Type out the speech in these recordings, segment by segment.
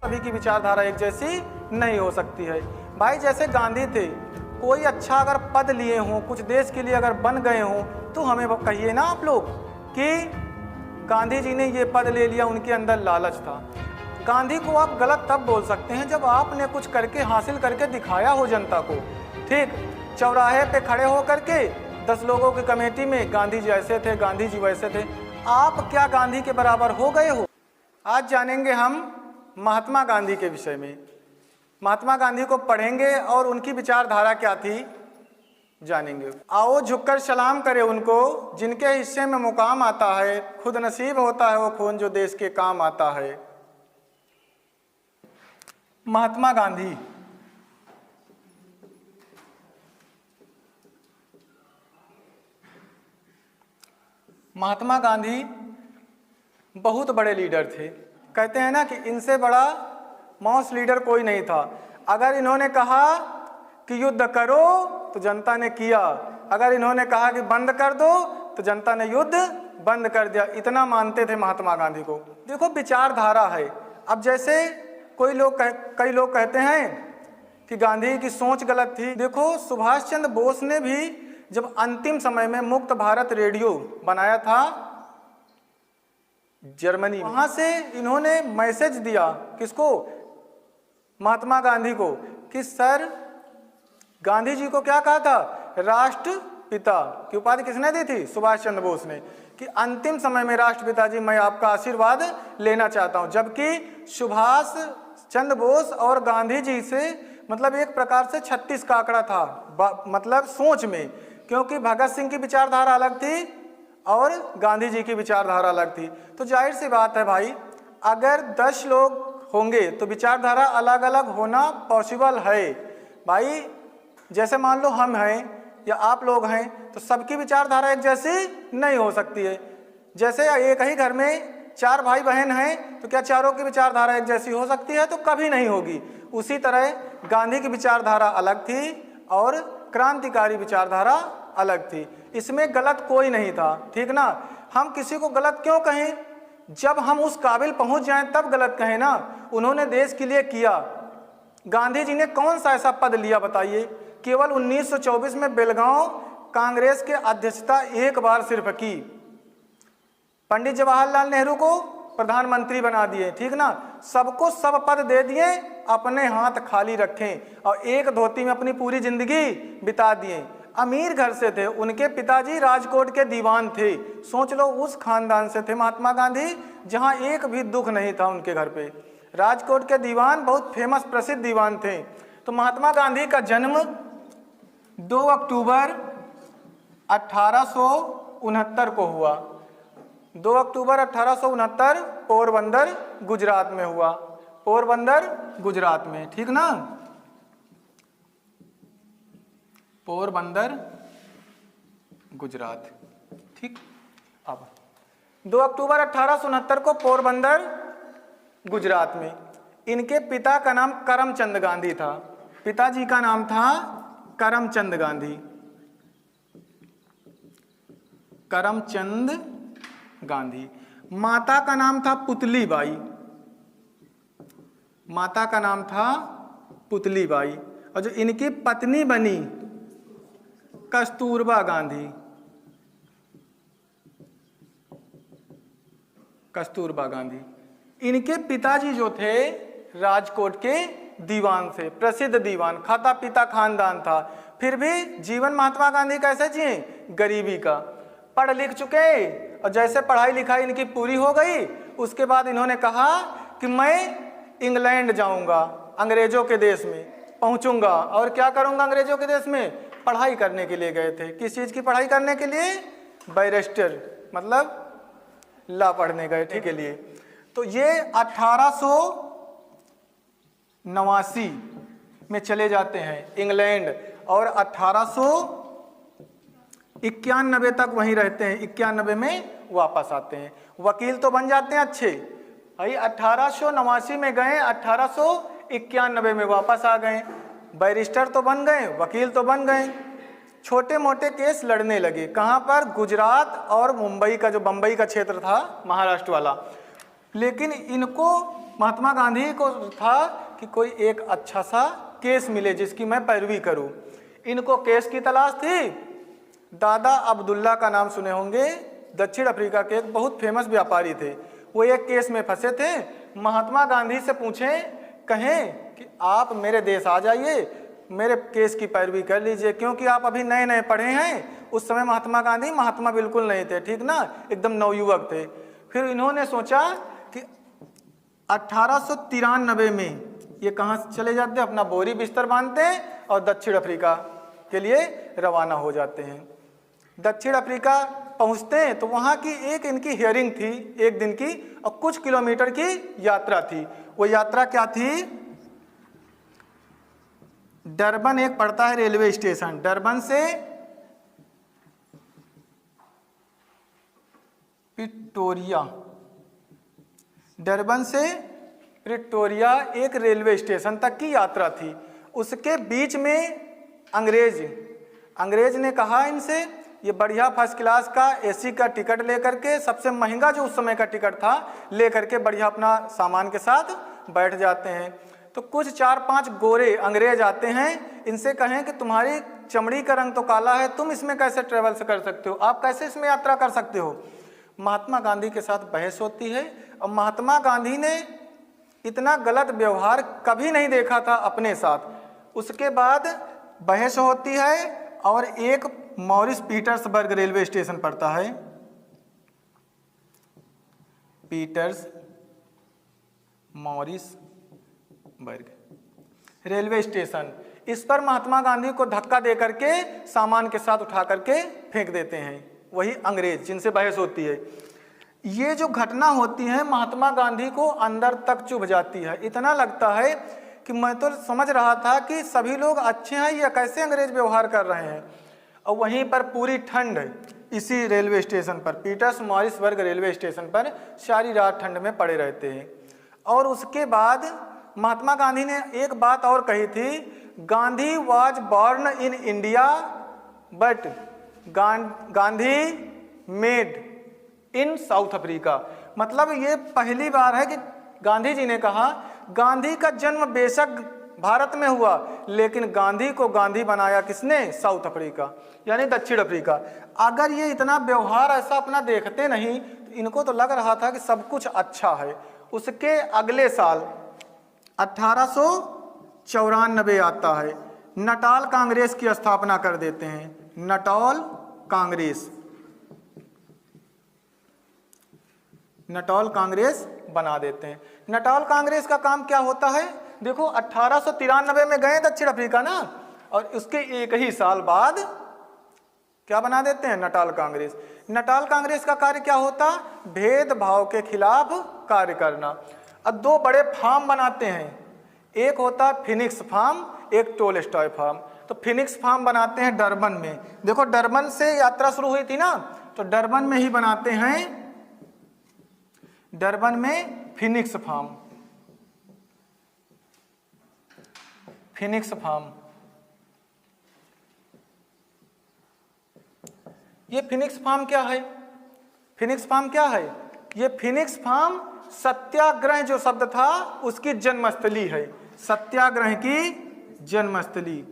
सभी की विचारधारा एक जैसी नहीं हो सकती है। भाई जैसे गांधी थे, कोई अच्छा अगर पद लिए हों, कुछ देश के लिए अगर बन गए हों, तो हमें कहिए ना आप लोग कि गांधी जी ने ये पद ले लिया, उनके अंदर लालच था। गांधी को आप गलत तब बोल सकते हैं जब आपने कुछ करके हासिल करके दिखाया हो जनता को। ठीक, चौराहे पे खड़े हो करके 10 लोगों की कमेटी में गांधी जी ऐसे थे, गांधी जी वैसे थे, आप क्या गांधी के बराबर हो गए हो? आज जानेंगे हम महात्मा गांधी के विषय में। महात्मा गांधी को पढ़ेंगे और उनकी विचारधारा क्या थी जानेंगे। आओ झुककर सलाम करें उनको जिनके हिस्से में मुकाम आता है, खुद नसीब होता है वो खून जो देश के काम आता है। महात्मा गांधी महात्मा गांधी बहुत बड़े लीडर थे। कहते हैं ना कि इनसे बड़ा मौस लीडर कोई नहीं था। अगर इन्होंने कहा कि युद्ध करो तो जनता ने किया, अगर इन्होंने कहा कि बंद कर दो तो जनता ने युद्ध बंद कर दिया। इतना मानते थे महात्मा गांधी को। देखो विचारधारा है। अब जैसे कई लोग कहते हैं कि गांधी की सोच गलत थी। देखो सुभाष चंद्र बोस ने भी जब अंतिम समय में मुक्त भारत रेडियो बनाया था जर्मनी, वहां से इन्होंने मैसेज दिया किसको? महात्मा गांधी को, कि सर गांधी जी को क्या कहा था? राष्ट्रपिता की उपाधि किसने दी थी? सुभाष चंद्र बोस ने। कि अंतिम समय में राष्ट्रपिता जी मैं आपका आशीर्वाद लेना चाहता हूं। जबकि सुभाष चंद्र बोस और गांधी जी से मतलब एक प्रकार से 36 का आंकड़ा था मतलब सोच में, क्योंकि भगत सिंह की विचारधारा अलग थी और गांधी जी की विचारधारा अलग थी। तो जाहिर सी बात है भाई, अगर 10 लोग होंगे तो विचारधारा अलग अलग होना पॉसिबल है। भाई जैसे मान लो हम हैं या आप लोग हैं तो सबकी विचारधारा एक जैसी नहीं हो सकती है। जैसे एक ही घर में 4 भाई बहन हैं तो क्या चारों की विचारधारा एक जैसी हो सकती है? तो कभी नहीं होगी। उसी तरह गांधी की विचारधारा अलग थी और क्रांतिकारी विचारधारा अलग थी। इसमें गलत कोई नहीं था, ठीक ना। हम किसी को गलत क्यों कहें? जब हम उस काबिल पहुंच जाएं तब गलत कहें ना। उन्होंने देश के लिए किया। गांधी जी ने कौन सा ऐसा पद लिया बताइए? केवल 1924 में बेलगांव कांग्रेस के अध्यक्षता एक बार सिर्फ की। पंडित जवाहरलाल नेहरू को प्रधानमंत्री बना दिए, ठीक ना। सबको सब पद दे दिए, अपने हाथ खाली रखें और एक धोती में अपनी पूरी जिंदगी बिता दिए। अमीर घर से थे, उनके पिताजी राजकोट के दीवान थे। सोच लो उस खानदान से थे महात्मा गांधी जहां एक भी दुख नहीं था उनके घर पे। राजकोट के दीवान बहुत फेमस प्रसिद्ध दीवान थे। तो महात्मा गांधी का जन्म 2 अक्टूबर 1869 को हुआ। 2 अक्टूबर 1869 पोरबंदर गुजरात में हुआ। पोरबंदर गुजरात में, ठीक ना। पोरबंदर गुजरात, ठीक। अब 2 अक्टूबर 1869 को पोरबंदर गुजरात में। इनके पिता का नाम करमचंद गांधी था। पिताजी का नाम था करमचंद गांधी। करमचंद गांधी। माता का नाम था पुतली बाई। माता का नाम था पुतली बाई। और जो इनकी पत्नी बनी कस्तूरबा गांधी। कस्तूरबा गांधी। इनके पिताजी जो थे राजकोट के दीवान से, प्रसिद्ध दीवान, खाता पीता खानदान था। फिर भी जीवन महात्मा गांधी कैसे जिए? गरीबी का। पढ़ लिख चुके और जैसे पढ़ाई लिखाई इनकी पूरी हो गई उसके बाद इन्होंने कहा कि मैं इंग्लैंड जाऊंगा, अंग्रेजों के देश में पहुंचूंगा और क्या करूंगा अंग्रेजों के देश में? पढ़ाई करने के लिए गए थे। किस चीज़ की पढ़ाई करने के लिए? बैरिस्टर मतलब लॉ पढ़ने गए थे के लिए। तो ये 1889 में चले जाते हैं इंग्लैंड और 1891 तक वहीं रहते हैं। 91 में वापस आते हैं। वकील तो बन जाते हैं अच्छे भाई। 1889 में गए, 1891 में वापस आ गए। बैरिस्टर तो बन गए, वकील तो बन गए। छोटे मोटे केस लड़ने लगे। कहाँ पर? गुजरात और मुंबई का, जो बम्बई का क्षेत्र था महाराष्ट्र वाला। लेकिन इनको महात्मा गांधी को था कि कोई एक अच्छा सा केस मिले जिसकी मैं पैरवी करूं। इनको केस की तलाश थी। दादा अब्दुल्ला का नाम सुने होंगे, दक्षिण अफ्रीका के एक बहुत फेमस व्यापारी थे। वो एक केस में फंसे थे। महात्मा गांधी से पूछें, कहें कि आप मेरे देश आ जाइए, मेरे केस की पैरवी कर लीजिए, क्योंकि आप अभी नए नए पढ़े हैं। उस समय महात्मा गांधी महात्मा बिल्कुल नहीं थे, ठीक ना, एकदम नवयुवक थे। फिर इन्होंने सोचा कि 1893 में ये कहाँ चले जाते हैं, अपना बोरी बिस्तर बांधते हैं और दक्षिण अफ्रीका के लिए रवाना हो जाते हैं। दक्षिण अफ्रीका पहुँचते हैं तो वहाँ की एक इनकी हियरिंग थी, एक दिन की, और कुछ किलोमीटर की यात्रा थी। वो यात्रा क्या थी? डरबन एक पड़ता है रेलवे स्टेशन, डरबन से प्रिटोरिया, डरबन से प्रिटोरिया एक रेलवे स्टेशन तक की यात्रा थी। उसके बीच में अंग्रेज ने कहा इनसे, ये बढ़िया फर्स्ट क्लास का एसी का टिकट लेकर के, सबसे महंगा जो उस समय का टिकट था, लेकर के बढ़िया अपना सामान के साथ बैठ जाते हैं। तो कुछ 4-5 गोरे अंग्रेज आते हैं, इनसे कहें कि तुम्हारी चमड़ी का रंग तो काला है, तुम इसमें कैसे ट्रेवल कर सकते हो, आप कैसे इसमें यात्रा कर सकते हो। महात्मा गांधी के साथ बहस होती है, और महात्मा गांधी ने इतना गलत व्यवहार कभी नहीं देखा था अपने साथ। उसके बाद बहस होती है, और एक मॉरिस पीटर्सबर्ग रेलवे स्टेशन पड़ता है, पीटर्स मॉरिसबर्ग रेलवे स्टेशन, इस पर महात्मा गांधी को धक्का दे करके सामान के साथ उठा करके फेंक देते हैं वही अंग्रेज जिनसे बहस होती है। ये जो घटना होती है महात्मा गांधी को अंदर तक चुभ जाती है। इतना लगता है कि मैं तो समझ रहा था कि सभी लोग अच्छे हैं या कैसे अंग्रेज व्यवहार कर रहे हैं। और वहीं पर पूरी ठंड, इसी रेलवे स्टेशन पर, पीटर्स मॉरिसबर्ग रेलवे स्टेशन पर सारी रात ठंड में पड़े रहते हैं। और उसके बाद महात्मा गांधी ने एक बात और कही थी, Gandhi was born in India but Gandhi made in south Africa. मतलब ये पहली बार है कि गांधी जी ने कहा, गांधी का जन्म बेशक भारत में हुआ, लेकिन गांधी को गांधी बनाया किसने? साउथ अफ्रीका, यानी दक्षिण अफ्रीका। अगर ये इतना व्यवहार ऐसा अपना देखते नहीं तो इनको तो लग रहा था कि सब कुछ अच्छा है। उसके अगले साल 1894 आता है, नटाल कांग्रेस की स्थापना कर देते हैं। नटाल कांग्रेस बना देते हैं। नटाल कांग्रेस का काम क्या होता है? देखो 1893 में गए दक्षिण अफ्रीका ना, और उसके एक ही साल बाद क्या बना देते हैं? Natal Congress. नटाल कांग्रेस का कार्य क्या होता? भेदभाव के खिलाफ कार्य करना। अब दो बड़े फार्म बनाते हैं, एक होता फिनिक्स फार्म, एक टोलस्टॉय फार्म। तो फिनिक्स फार्म बनाते हैं डरबन में। देखो डरबन से यात्रा शुरू हुई थी ना, तो डरबन में ही बनाते हैं, डरबन में फिनिक्स फार्म। फिनिक्स फार्म, ये फिनिक्स फार्म क्या है? फिनिक्स फार्म क्या है? ये फिनिक्स फार्म सत्याग्रह जो शब्द था उसकी जन्मस्थली है। सत्याग्रह की जन्मस्थली,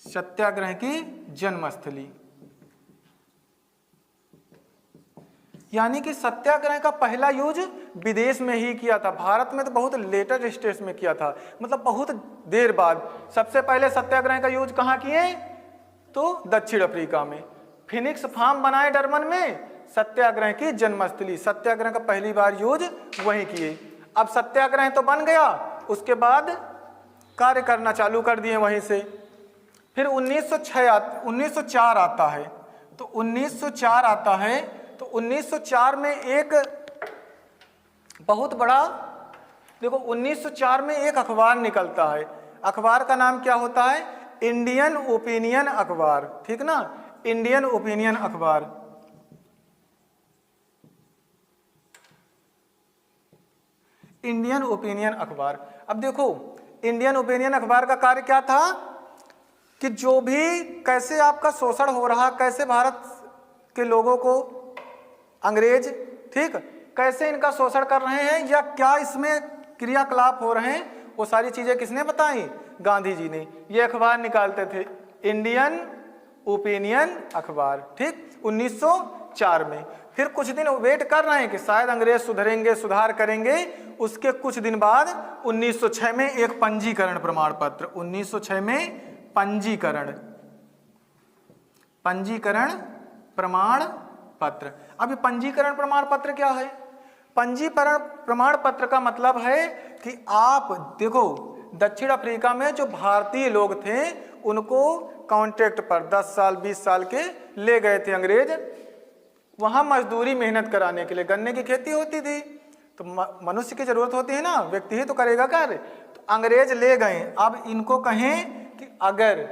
सत्याग्रह की जन्मस्थली, यानी कि सत्याग्रह का पहला यूज विदेश में ही किया था। भारत में तो बहुत लेटर स्टेज में किया था, मतलब बहुत देर बाद। सबसे पहले सत्याग्रह का यूज कहाँ किए? तो दक्षिण अफ्रीका में। फिनिक्स फार्म बनाए डरबन में, सत्याग्रह की जन्मस्थली, सत्याग्रह का पहली बार यूज वहीं किए। अब सत्याग्रह तो बन गया, उसके बाद कार्य करना चालू कर दिए वहीं से। फिर 1904 आता है, तो 1904 आता है, तो 1904 में एक बहुत बड़ा, देखो 1904 में एक अखबार निकलता है। अखबार का नाम क्या होता है? इंडियन ओपिनियन अखबार, ठीक ना, इंडियन ओपिनियन अखबार। इंडियन ओपिनियन अखबार। अब देखो इंडियन ओपिनियन अखबार का कार्य क्या था कि जो भी कैसे आपका शोषण हो रहा, कैसे भारत के लोगों को अंग्रेज, ठीक, कैसे इनका शोषण कर रहे हैं या क्या इसमें क्रियाकलाप हो रहे हैं, वो सारी चीजें किसने बताई? गांधी जी ने। ये अखबार निकालते थे, इंडियन ओपिनियन अखबार, ठीक, 1904 में। फिर कुछ दिन वेट कर रहे हैं कि शायद अंग्रेज सुधरेंगे, सुधार करेंगे। उसके कुछ दिन बाद 1906 में एक पंजीकरण प्रमाण पत्र, 1906 में पंजीकरण प्रमाण पत्र। अब ये पंजीकरण प्रमाण पत्र क्या है? पंजीकरण प्रमाण पत्र का मतलब है कि आप देखो, दक्षिण अफ्रीका में जो भारतीय लोग थे उनको कॉन्ट्रैक्ट पर 10 साल 20 साल के ले गए थे अंग्रेज, वहां मजदूरी मेहनत कराने के लिए। गन्ने की खेती होती थी तो मनुष्य की जरूरत होती है ना, व्यक्ति ही तो करेगा कार्य। तो अंग्रेज ले गए। अब इनको कहें कि अगर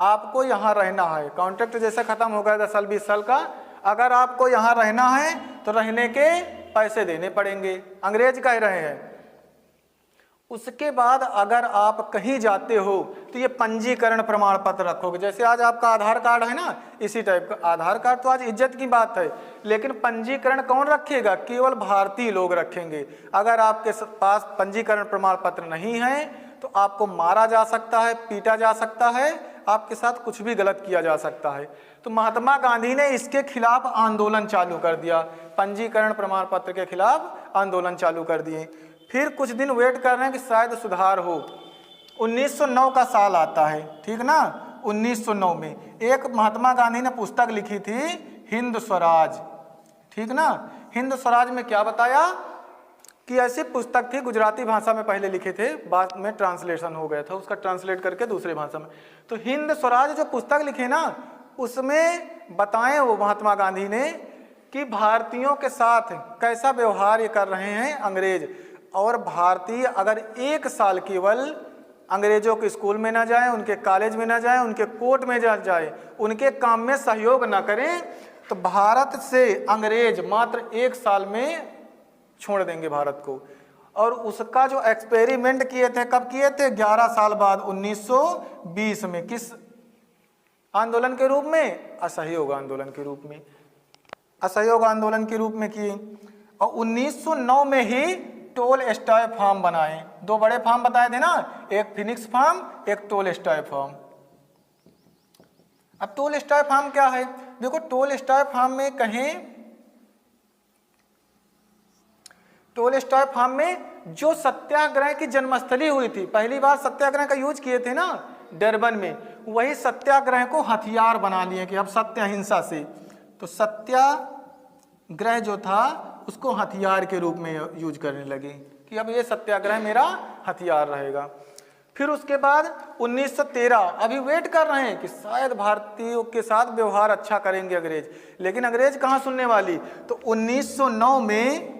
आपको यहाँ रहना है, कॉन्ट्रैक्ट जैसे खत्म हो गया 10 साल 20 साल का, अगर आपको यहाँ रहना है तो रहने के पैसे देने पड़ेंगे, अंग्रेज कह रहे हैं। उसके बाद अगर आप कहीं जाते हो तो ये पंजीकरण प्रमाण पत्र रखोगे। जैसे आज आपका आधार कार्ड है ना, इसी टाइप का आधार कार्ड तो आज इज्जत की बात है, लेकिन पंजीकरण कौन रखेगा? केवल भारतीय लोग रखेंगे। अगर आपके पास पंजीकरण प्रमाण पत्र नहीं है तो आपको मारा जा सकता है, पीटा जा सकता है, आपके साथ कुछ भी गलत किया जा सकता है। तो महात्मा गांधी ने इसके खिलाफ आंदोलन चालू कर दिया, पंजीकरण प्रमाण पत्र के खिलाफ आंदोलन चालू कर दिए। फिर कुछ दिन वेट कर रहे हैं कि शायद सुधार हो। 1909 का साल आता है, ठीक ना। 1909 में एक महात्मा गांधी ने पुस्तक लिखी थी, हिंद स्वराज, ठीक ना। हिंद स्वराज में क्या बताया कि ऐसी पुस्तक थी, गुजराती भाषा में पहले लिखे थे, बाद में ट्रांसलेशन हो गया था, उसका ट्रांसलेट करके दूसरे भाषा में। तो हिंद स्वराज जो पुस्तक लिखे ना, उसमें बताएं वो महात्मा गांधी ने कि भारतीयों के साथ कैसा व्यवहार ये कर रहे हैं अंग्रेज। और भारतीय अगर 1 साल केवल अंग्रेजों के स्कूल में ना जाएं, उनके कॉलेज में ना जाएं, उनके कोर्ट में जा जाए, उनके काम में सहयोग ना करें, तो भारत से अंग्रेज मात्र 1 साल में छोड़ देंगे भारत को। और उसका जो एक्सपेरिमेंट किए थे, कब किए थे? 11 साल बाद 1920 में। किस आंदोलन के रूप में? असहयोग आंदोलन के रूप में, असहयोग आंदोलन के रूप में किए। और 1909 में ही टोलस्टॉय फार्म बनाए। 2 बड़े फार्म बताए थे ना, एक फिनिक्स फार्म, एक टोलस्टॉय फार्म। अब टोलस्टॉय फार्म क्या है? देखो, टोलस्टॉय फार्म में कहें, टोलस्टॉय फार्म में जो सत्याग्रह की जन्मस्थली हुई थी, पहली बार सत्याग्रह का यूज किए थे ना डरबन में, वही सत्याग्रह को हथियार बना लिए कि अब सत्य अहिंसा से। तो सत्याग्रह जो था उसको हथियार के रूप में यूज करने लगे कि अब ये सत्याग्रह मेरा हथियार रहेगा। फिर उसके बाद 1913, अभी वेट कर रहे हैं कि शायद भारतीयों के साथ व्यवहार अच्छा करेंगे अंग्रेज, लेकिन अंग्रेज कहाँ सुनने वाली। तो 1909 में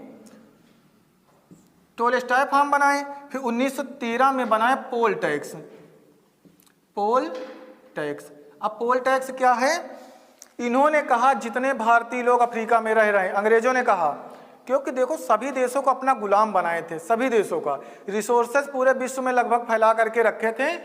टोलस्टॉय फार्म बनाए, फिर 1913 में बनाए पोल टैक्स। पोल टैक्स, अब पोल टैक्स क्या है? इन्होंने कहा जितने भारतीय लोग अफ्रीका में रह रहे हैं, अंग्रेजों ने कहा, क्योंकि देखो सभी देशों को अपना गुलाम बनाए थे, सभी देशों का रिसोर्सेज पूरे विश्व में लगभग फैला करके रखे थे।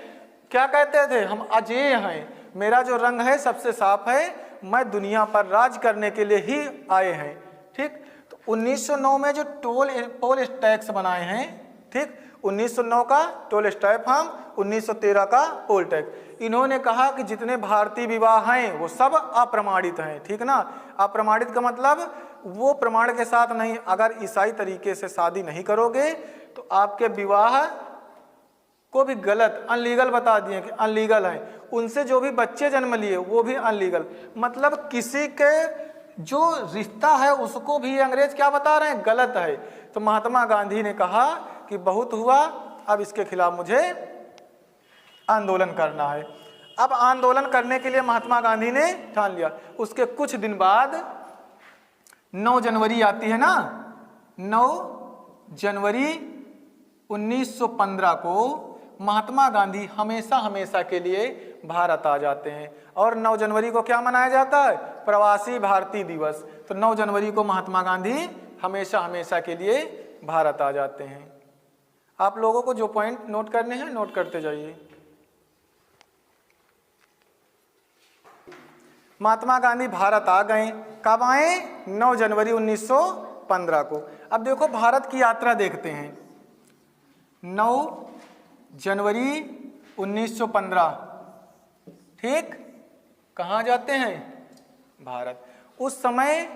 क्या कहते थे? हम अजेय हैं, मेरा जो रंग है सबसे साफ है, मैं दुनिया पर राज करने के लिए ही आए हैं, ठीक। तो 1909 में जो पोल टैक्स बनाए हैं, ठीक, 1909 का टोलस्टॉय फार्म, 1913 का पोल टैक्स। इन्होंने कहा कि जितने भारतीय विवाह हैं वो सब अप्रमाणित हैं, ठीक ना। अप्रमाणित का मतलब वो प्रमाण के साथ नहीं, अगर ईसाई तरीके से शादी नहीं करोगे तो आपके विवाह को भी गलत, अनलीगल बता दिए कि अनलीगल है। उनसे जो भी बच्चे जन्म लिए वो भी अनलीगल, मतलब किसी के जो रिश्ता है उसको भी अंग्रेज क्या बता रहे हैं? गलत है। तो महात्मा गांधी ने कहा कि बहुत हुआ, अब इसके खिलाफ मुझे आंदोलन करना है। अब आंदोलन करने के लिए महात्मा गांधी ने ठान लिया। उसके कुछ दिन बाद 9 जनवरी आती है ना, 9 जनवरी 1915 को महात्मा गांधी हमेशा हमेशा के लिए भारत आ जाते हैं। और 9 जनवरी को क्या मनाया जाता है? प्रवासी भारतीय दिवस। तो 9 जनवरी को महात्मा गांधी हमेशा हमेशा के लिए भारत आ जाते हैं। आप लोगों को जो पॉइंट नोट करने हैं नोट करते जाइए। महात्मा गांधी भारत आ गए। कब आए? 9 जनवरी 1915 को। अब देखो भारत की यात्रा देखते हैं। 9 जनवरी 1915, ठीक, कहाँ जाते हैं? भारत। उस समय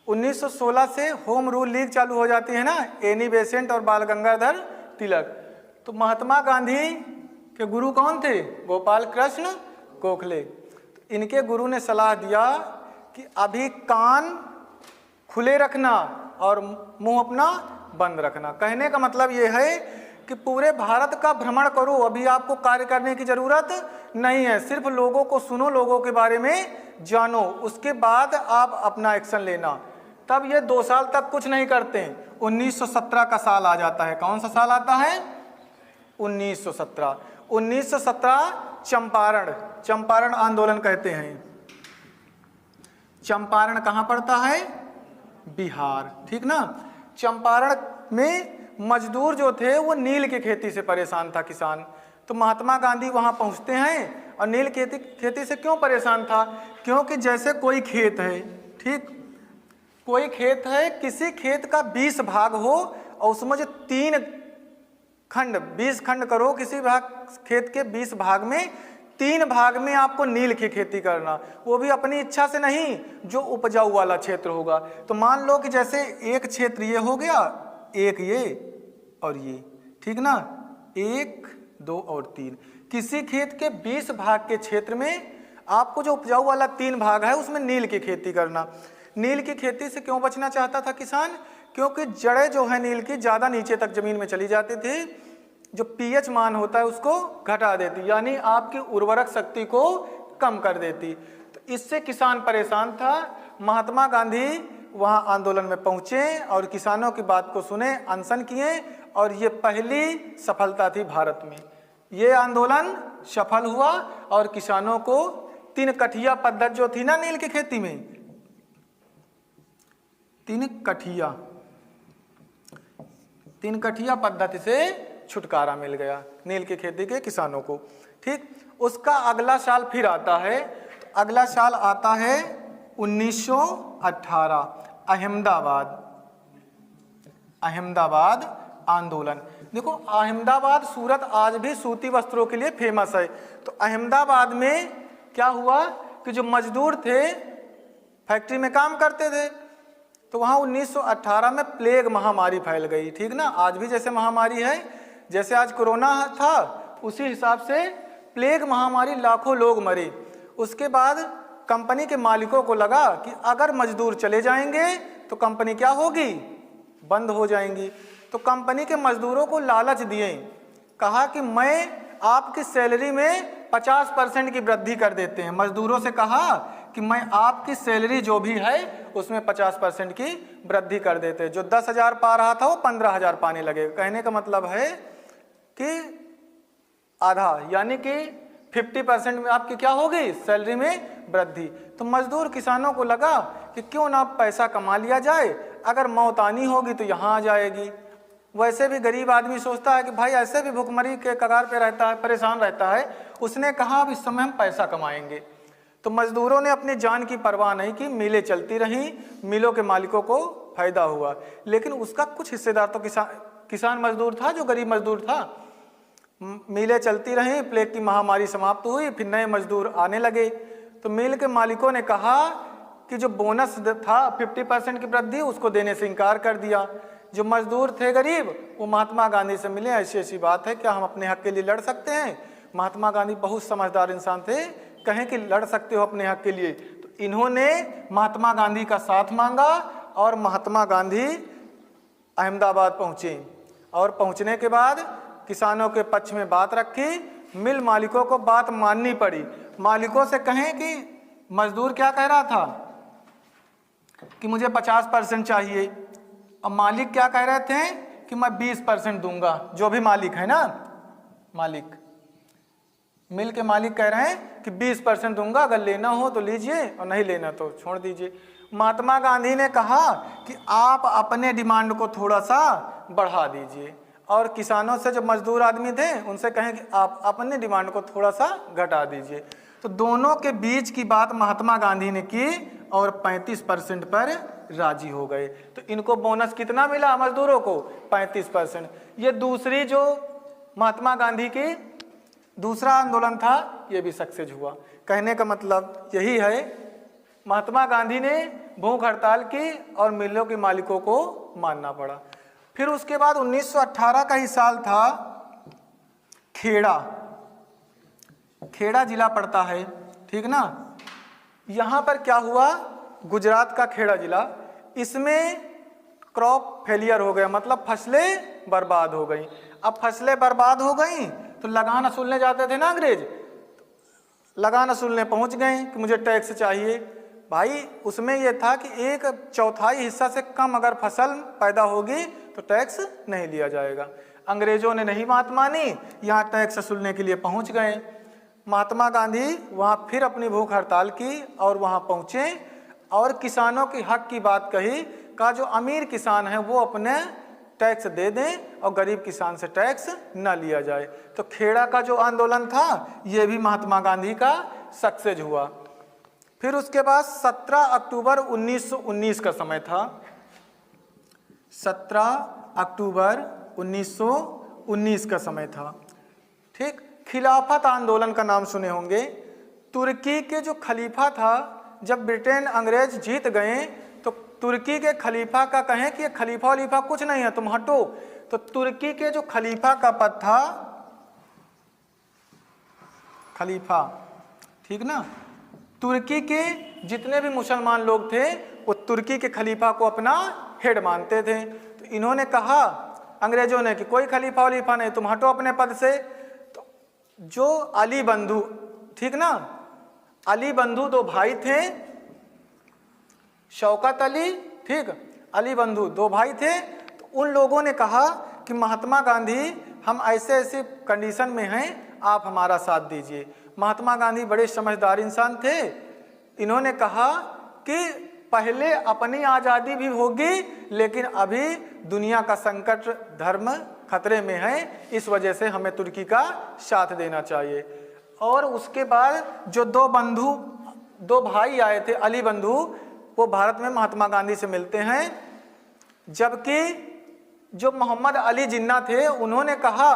1916 से होम रूल लीग चालू हो जाती है ना, एनी बेसेंट और बाल गंगाधर तिलक। तो महात्मा गांधी के गुरु कौन थे? गोपाल कृष्ण गोखले। तो इनके गुरु ने सलाह दिया कि अभी कान खुले रखना और मुंह अपना बंद रखना। कहने का मतलब ये है कि पूरे भारत का भ्रमण करो, अभी आपको कार्य करने की जरूरत नहीं है, सिर्फ लोगों को सुनो, लोगों के बारे में जानो, उसके बाद आप अपना एक्शन लेना। तब ये 2 साल तक कुछ नहीं करते हैं। 1917 का साल आ जाता है। कौन सा साल आता है? 1917। 1917 चंपारण आंदोलन कहते हैं। चंपारण कहाँ पड़ता है? बिहार, ठीक ना। चंपारण में मजदूर जो थे वो नील की खेती से परेशान था, किसान। तो महात्मा गांधी वहाँ पहुँचते हैं। और नील खेती से क्यों परेशान था? क्योंकि जैसे कोई खेत है, ठीक, कोई खेत है, किसी खेत का 20 भाग हो और उसमें जो 20 खंड करो, किसी खेत के 20 भाग में 3 भाग में आपको नील की खेती करना, वो भी अपनी इच्छा से नहीं, जो उपजाऊ वाला क्षेत्र होगा। तो मान लो कि जैसे एक क्षेत्र ये हो गया, एक ये और ये, ठीक ना, 1, 2 और 3। किसी खेत के 20 भाग के क्षेत्र में आपको जो उपजाऊ वाला 3 भाग है उसमें नील की खेती करना। नील की खेती से क्यों बचना चाहता था किसान? क्योंकि जड़ें जो है नील की ज़्यादा नीचे तक जमीन में चली जाती थी, जो पीएच मान होता है उसको घटा देती, यानी आपकी उर्वरक शक्ति को कम कर देती। तो इससे किसान परेशान था। महात्मा गांधी वहाँ आंदोलन में पहुँचे और किसानों की बात को सुने, अनशन किए, और ये पहली सफलता थी भारत में। ये आंदोलन सफल हुआ और किसानों को 3 कठिया पद्धति जो थी ना नील की खेती में, 3 कठिया पद्धति से छुटकारा मिल गया नील की खेती के किसानों को, ठीक। उसका अगला साल फिर आता है। तो अगला साल आता है 1918, अहमदाबाद आंदोलन। देखो अहमदाबाद, सूरत आज भी सूती वस्त्रों के लिए फेमस है। तो अहमदाबाद में क्या हुआ कि जो मजदूर थे फैक्ट्री में काम करते थे, तो वहाँ 1918 में प्लेग महामारी फैल गई, ठीक ना। आज भी जैसे महामारी है, जैसे आज कोरोना था, उसी हिसाब से प्लेग महामारी, लाखों लोग मरे। उसके बाद कंपनी के मालिकों को लगा कि अगर मजदूर चले जाएंगे तो कंपनी क्या होगी? बंद हो जाएंगी। तो कंपनी के मजदूरों को लालच दिए, कहा कि मैं आपकी सैलरी में 50% की वृद्धि कर देते हैं। मजदूरों से कहा कि मैं आपकी सैलरी जो भी है उसमें 50% की वृद्धि कर देते हैं। जो 10,000 पा रहा था वो 15,000 पाने लगेगा। कहने का मतलब है कि आधा, यानी कि 50% में आपकी क्या होगी? सैलरी में वृद्धि। तो मजदूर किसानों को लगा कि क्यों ना पैसा कमा लिया जाए, अगर मौत आनी होगी तो यहाँ आ जाएगी। वैसे भी गरीब आदमी सोचता है कि भाई ऐसे भी भुखमरी के कगार पे रहता है, परेशान रहता है। उसने कहा अब इस समय हम पैसा कमाएंगे। तो मजदूरों ने अपनी जान की परवाह नहीं की, मिलें चलती रहीं, मिलों के मालिकों को फायदा हुआ, लेकिन उसका कुछ हिस्सेदार तो किसान मजदूर था, जो गरीब मजदूर था। मिलें चलती रहीं, प्लेग की महामारी समाप्त हुई, फिर नए मजदूर आने लगे। तो मिल के मालिकों ने कहा कि जो बोनस था 50% की वृद्धि, उसको देने से इनकार कर दिया। जो मजदूर थे गरीब, वो महात्मा गांधी से मिले, ऐसी ऐसी बात है, क्या हम अपने हक के लिए लड़ सकते हैं? महात्मा गांधी बहुत समझदार इंसान थे, कहें कि लड़ सकते हो अपने हक के लिए। तो इन्होंने महात्मा गांधी का साथ मांगा और महात्मा गांधी अहमदाबाद पहुँचे, और पहुँचने के बाद किसानों के पक्ष में बात रखी। मिल मालिकों को बात माननी पड़ी। मालिकों से कहें कि मजदूर क्या कह रहा था कि मुझे 50% चाहिए, अब मालिक क्या कह रहे थे कि मैं 20% दूंगा। जो भी मालिक है ना, मालिक, मिल के मालिक कह रहे हैं कि 20% दूंगा, अगर लेना हो तो लीजिए और नहीं लेना तो छोड़ दीजिए। महात्मा गांधी ने कहा कि आप अपने डिमांड को थोड़ा सा बढ़ा दीजिए, और किसानों से जो मजदूर आदमी थे उनसे कहें कि आप अपने डिमांड को थोड़ा सा घटा दीजिए। तो दोनों के बीच की बात महात्मा गांधी ने की और 35% पर राजी हो गए। तो इनको बोनस कितना मिला मजदूरों को? 35%। ये दूसरी जो महात्मा गांधी की दूसरा आंदोलन था, ये भी सक्सेस हुआ। कहने का मतलब यही है, महात्मा गांधी ने भूख हड़ताल की और मिलों के मालिकों को मानना पड़ा। फिर उसके बाद 1918 का ही साल था। खेड़ा जिला पड़ता है, ठीक ना। यहाँ पर क्या हुआ, गुजरात का खेड़ा जिला, इसमें क्रॉप फेलियर हो गया, मतलब फसलें बर्बाद हो गई। अब फसलें बर्बाद हो गई तो लगान वसूलने जाते थे ना अंग्रेज, लगान वसूलने पहुंच गए कि मुझे टैक्स चाहिए। भाई उसमें यह था कि 1/4 हिस्सा से कम अगर फसल पैदा होगी तो टैक्स नहीं लिया जाएगा। अंग्रेजों ने नहीं बात मानी, यहाँ टैक्स वसूलने के लिए पहुंच गए। महात्मा गांधी वहाँ फिर अपनी भूख हड़ताल की और वहाँ पहुँचे और किसानों के हक की बात कही, का जो अमीर किसान है वो अपने टैक्स दे दें और गरीब किसान से टैक्स न लिया जाए। तो खेड़ा का जो आंदोलन था ये भी महात्मा गांधी का सक्सेस हुआ। फिर उसके बाद 17 अक्टूबर 1919 का समय था। 17 अक्टूबर 1919 का समय था, ठीक। खिलाफत आंदोलन का नाम सुने होंगे। तुर्की के जो खलीफा था, जब ब्रिटेन अंग्रेज जीत गए तो तुर्की के खलीफा का कहें कि ये खलीफा वलीफा कुछ नहीं है, तुम हटो। तो तुर्की के जो खलीफा का पद था, खलीफा, ठीक ना। तुर्की के जितने भी मुसलमान लोग थे वो तुर्की के खलीफा को अपना हेड मानते थे। तो इन्होंने कहा अंग्रेजों ने कि कोई खलीफा वलीफा नहीं, तुम हटो अपने पद से। तो जो अली बंधु, ठीक ना, अली बंधु 2 भाई थे, शौकत अली, ठीक, अली बंधु 2 भाई थे। तो उन लोगों ने कहा कि महात्मा गांधी हम ऐसे ऐसे कंडीशन में हैं, आप हमारा साथ दीजिए। महात्मा गांधी बड़े समझदार इंसान थे। इन्होंने कहा कि पहले अपनी आज़ादी भी होगी, लेकिन अभी दुनिया का संकट, धर्म खतरे में है, इस वजह से हमें तुर्की का साथ देना चाहिए। और उसके बाद जो 2 भाई आए थे अली बंधु, वो भारत में महात्मा गांधी से मिलते हैं। जबकि जो मोहम्मद अली जिन्ना थे, उन्होंने कहा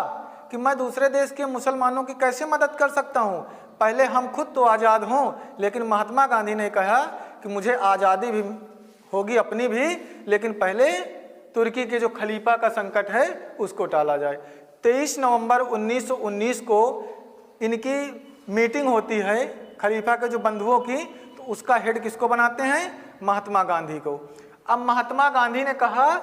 कि मैं दूसरे देश के मुसलमानों की कैसे मदद कर सकता हूँ, पहले हम खुद तो आज़ाद हों। लेकिन महात्मा गांधी ने कहा कि मुझे आज़ादी भी होगी अपनी भी, लेकिन पहले तुर्की के जो खलीफा का संकट है उसको टाला जाए। 23 नवंबर 1919 को इनकी मीटिंग होती है खलीफा के जो बंधुओं की। तो उसका हेड किसको बनाते हैं? महात्मा गांधी को। अब महात्मा गांधी ने कहा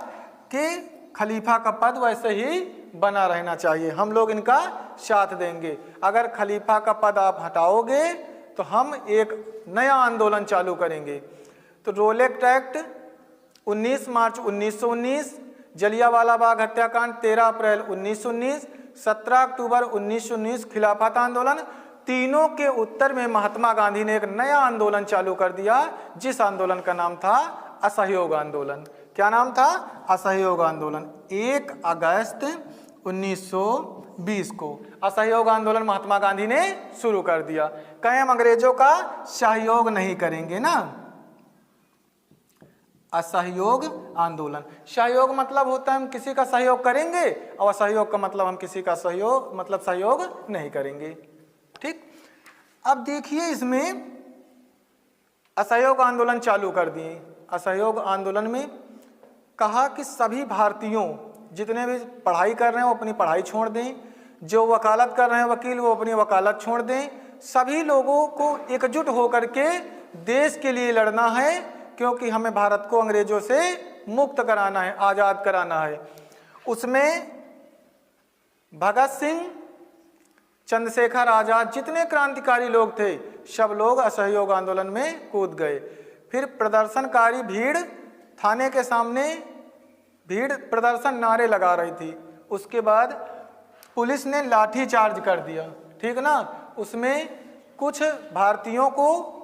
कि खलीफा का पद वैसे ही बना रहना चाहिए, हम लोग इनका साथ देंगे। अगर खलीफा का पद आप हटाओगे तो हम एक नया आंदोलन चालू करेंगे। तो रोलेक्ट एक्ट 19 मार्च 1919, जलियांवाला बाग हत्याकांड 13 अप्रैल 1919, 17 अक्टूबर 1919 खिलाफत आंदोलन, तीनों के उत्तर में महात्मा गांधी ने एक नया आंदोलन चालू कर दिया, जिस आंदोलन का नाम था असहयोग आंदोलन। क्या नाम था? असहयोग आंदोलन। 1 अगस्त 1920 को असहयोग आंदोलन महात्मा गांधी ने शुरू कर दिया। कहें हम अंग्रेजों का सहयोग नहीं करेंगे ना, असहयोग आंदोलन। सहयोग मतलब होता है हम किसी का सहयोग करेंगे, और असहयोग का मतलब हम किसी का सहयोग नहीं करेंगे, ठीक। अब देखिए इसमें असहयोग आंदोलन चालू कर दिए। असहयोग आंदोलन में कहा कि सभी भारतीयों जितने भी पढ़ाई कर रहे हैं वो अपनी पढ़ाई छोड़ दें, जो वकालत कर रहे हैं वकील वो अपनी वकालत छोड़ दें, सभी लोगों को एकजुट होकर के देश के लिए लड़ना है, क्योंकि हमें भारत को अंग्रेजों से मुक्त कराना है, आज़ाद कराना है। उसमें भगत सिंह, चंद्रशेखर आज़ाद, जितने क्रांतिकारी लोग थे सब लोग असहयोग आंदोलन में कूद गए। फिर प्रदर्शनकारी भीड़ थाने के सामने भीड़ प्रदर्शन नारे लगा रही थी। उसके बाद पुलिस ने लाठी चार्ज कर दिया, ठीक ना। उसमें कुछ भारतीयों को